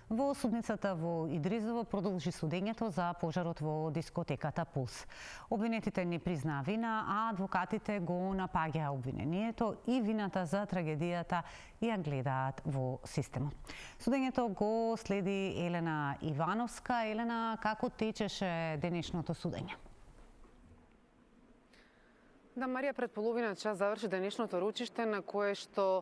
Во судницата во Идризово продолжи судењето за пожарот во дискотеката Пулс. Обвинетите не призна вина, а адвокатите го напаѓаа обвинението и вината за трагедијата ја гледаат во системот. Судењето го следи Елена Ивановска. Елена, како течеше денешното судење? Да, Марија, пред половина час заврши денешното ручиште на кое што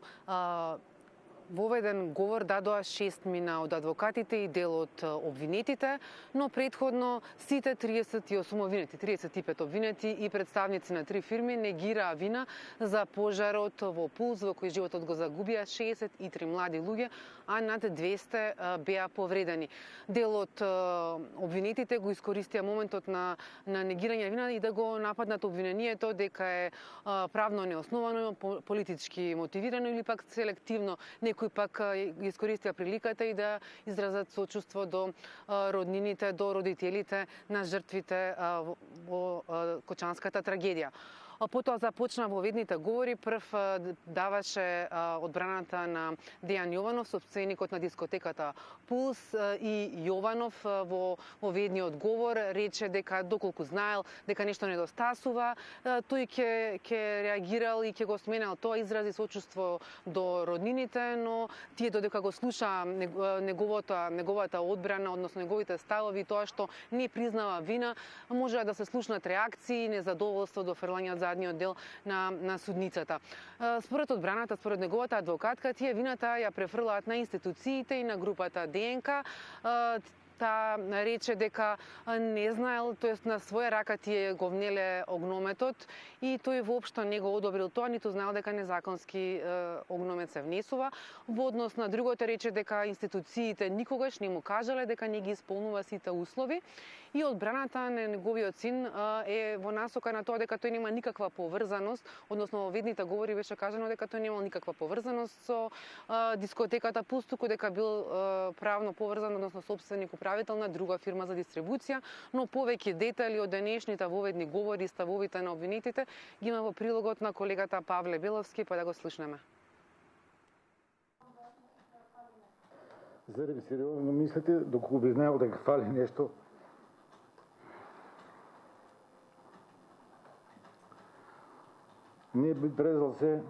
воведен говор дадоа 6 мина од адвокатите и дел од обвинетите, но предходно сите 38 обвинети, 35 обвинети и представници на 3 фирми негираа вина за пожарот во Пулс во кој животот го загубија 63 млади луѓе, а над 200 беа повредени. Дел од обвинетите го искористија моментот на негирање вина и да го нападнат обвинението дека е правно неосновано, политички мотивирано или пак селективно. Некои пак искористија приликата и да изразат сочувство до роднините, до родителите на жртвите во Кочанската трагедија. Потоа започна воведните говори. Прв даваше одбраната на Дејан Јованов, сопственикот на дискотеката Пулс, и Јованов во воведниот говор рече дека доколку знаел дека нешто недостасува, тој ќе реагирал и ќе го сменал тоа, изрази сочувство до роднините, но тие додека го слуша неговата одбрана, односно неговите ставови, тоа што не признава вина, можеа да се слушнат реакции и незадоволство до фрлањето задниот дел на судницата. Според одбраната, според неговата адвокатка, тие вината ја префрлаат на институциите и на групата ДНК. Та рече дека не знаел, тоест на своја рака тие го внеле огнометот и тој воопшто не го одобрил тоа, ниту знаел дека незаконски огномет се внесува. Во однос на другото рече дека институциите никогаш не му кажале дека не ги исполнува сите услови и одбраната на неговиот син е во насока на тоа дека тој нема никаква поврзаност, односно во ведните говори беше кажано дека тој немал никаква поврзаност со дискотеката Пулс, туку дека бил правно поврзан, односно сопственик, управител на друга фирма за дистрибуција, но повеќе детали од денешните воведни говори и ставовите на обвинетите ги има во прилогот на колегата Павле Беловски, па да го слушнеме. Зарем сериозно мислите, доколку би знаел дека фали нешто? Не би презал се.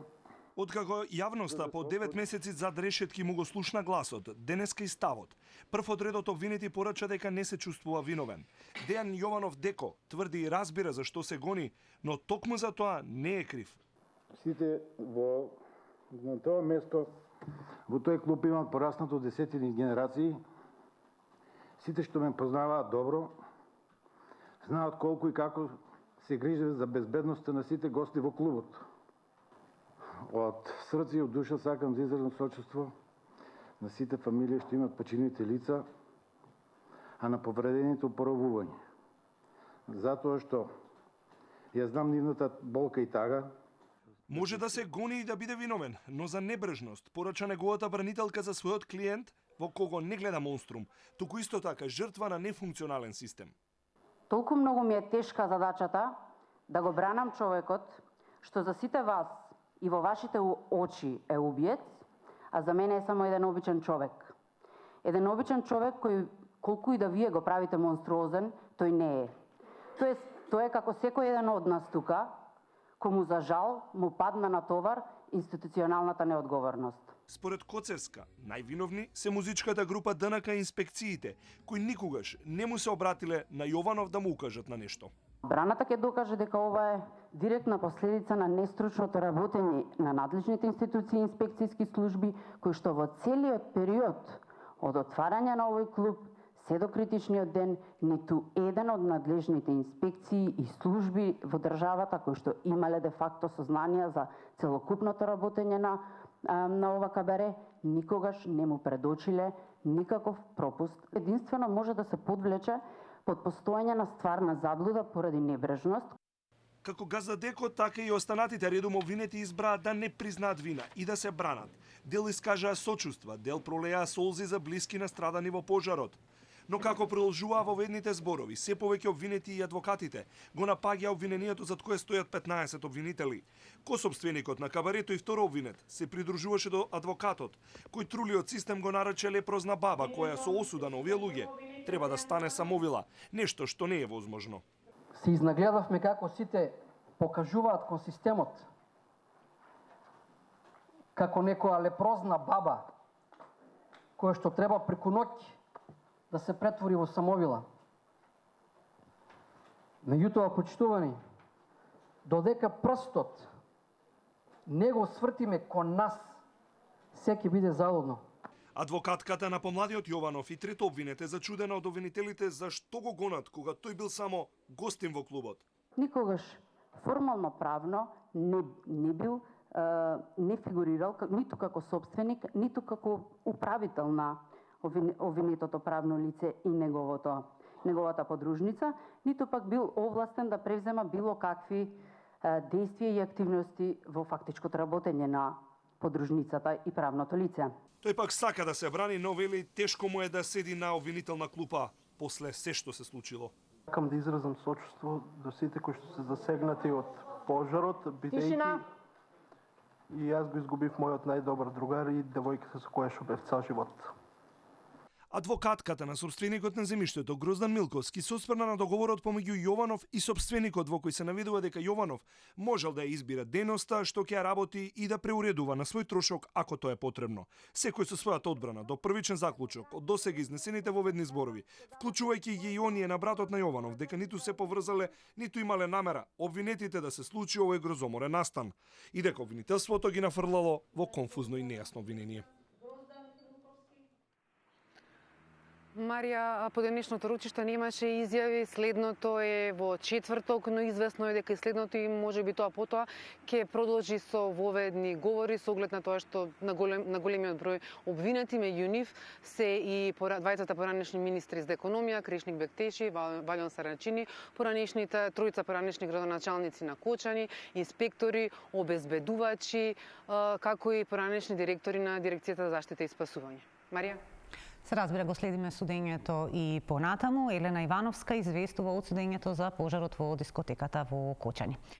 Откако јавноста по 9 месеци зад решетки му го слушна гласот, денеска и ставот, прв од редот обвинети порача дека не се чувствува виновен. Дејан Јованов Деко тврди и разбира за што се гони, но токму за тоа не е крив. Сите на тоа место, во тој клуб имам пораснато десетини генерации. Сите што ме познаваат добро, знаат колку и како се грижа за безбедноста на сите гости во клубот. Од срце и од душа сакам да изразам сочувство на сите фамилии што имат починети лица, а на повредените опоравување. Затоа што ја знам нивната болка и тага. Може да се гони и да биде виновен, но за небрежност порача неговата бранителка за својот клиент, во кого не гледа монструм, туку исто така жртва на нефункционален систем. Толку многу ми е тешка задачата да го бранам човекот што за сите вас и во вашите очи е убиец, а за мене е само еден обичен човек. Еден обичен човек кој, колку и да вие го правите монструозен, тој не е. Тој е како секој еден од нас тука, кому за жал му падна на товар институционалната неодговорност. Според Коцевска, највиновни се музичката група ДНК и инспекциите, кои никогаш не му се обратиле на Јованов да му укажат на нешто. Браната ќе докаже дека ова е директна последица на нестручното работење на надлежните институции и инспекцијски служби, кои што во целиот период од отварање на овој клуб се до критичниот ден ниту еден од надлежните инспекции и служби во државата кои што имале де факто сознанија за целокупното работење на ова кабаре, никогаш не му предочиле никаков пропуст. Единствено може да се подвлече под постојање на стварна заблуда поради небрежност. Како газда Деко, така и останатите редом обвинети избраат да не признаат вина и да се бранат. Дел искажаа сочувства, дел пролеа солзи за блиски настрадани во пожарот. Но како продолжуваа во ведните зборови, се повеќе обвинети и адвокатите го напаѓа обвинението зад кое стојат 15 обвинители. Косопственикот на кабарето и второ обвинет се придружуваше до адвокатот, кој трулиот систем го нарече лепрозна баба која со осуда на овие луѓе треба да стане самовила, нешто што не е возможно. Се изнагледавме како сите покажуваат кон системот како некоја лепрозна баба која што треба преку ноќ да се претвори во самовила. Меѓутоа, почитувани, додека прстот не го свртиме кон нас, се ќе биде залудно. Адвокатката на помладиот Јованов и трето обвинет е зачудена од обвинителите за што го гонат кога тој бил само гостин во клубот. Никогаш формално правно не бил, не фигурирал ниту како собственик, ниту како управител на обвинетото правно лице и неговата подружница, ниту пак бил овластен да превзема било какви действија и активности во фактичкото работење на подружницата и правното лице. Тој пак сака да се брани, но вели тешко му е да седи на обвинителна клупа после се што се случило. Сакам да изразам сочувство до сите кои што се засегнати од пожарот, бидејќи и јас го изгубив мојот најдобар другар и девојката со која што бев цел живот. Адвокатката на собственикот на земјиштето Гроздан Милковски се осврна на договорот помеѓу Јованов и собственикот во кој се наведува дека Јованов можел да ја избира дејноста што ќе ја работи и да преуредува на свој трошок ако тоа е потребно. Секој со својата одбрана до првичен заклучок од досега изнесените во ведни зборови, вклучувајќи ги и оние на братот на Јованов, дека ниту се поврзале, ниту имале намера обвинетите да се случи овој грозоморен настан и дека обвинителството ги нафрлало во конфузно и нејасно обвинение. Марија, по денешното ручиште немаше изјави, следното е во четврток, но известно е дека и следното и можеби тоа потоа ќе продолжи со воведни говори со оглед на тоа што на големиот број обвинети, меѓу нив се и двајцата поранешни министри за економија, Крешник Бектеши, Валјон Сарачини, поранешните тројца поранешни градоначалници на Кочани, инспектори, обезбедувачи, како и поранешни директори на Дирекцијата за заштита и спасување. Марија? Се разбира, го следиме судењето и понатаму. Елена Ивановска известува од судењето за пожарот во дискотеката во Кочани.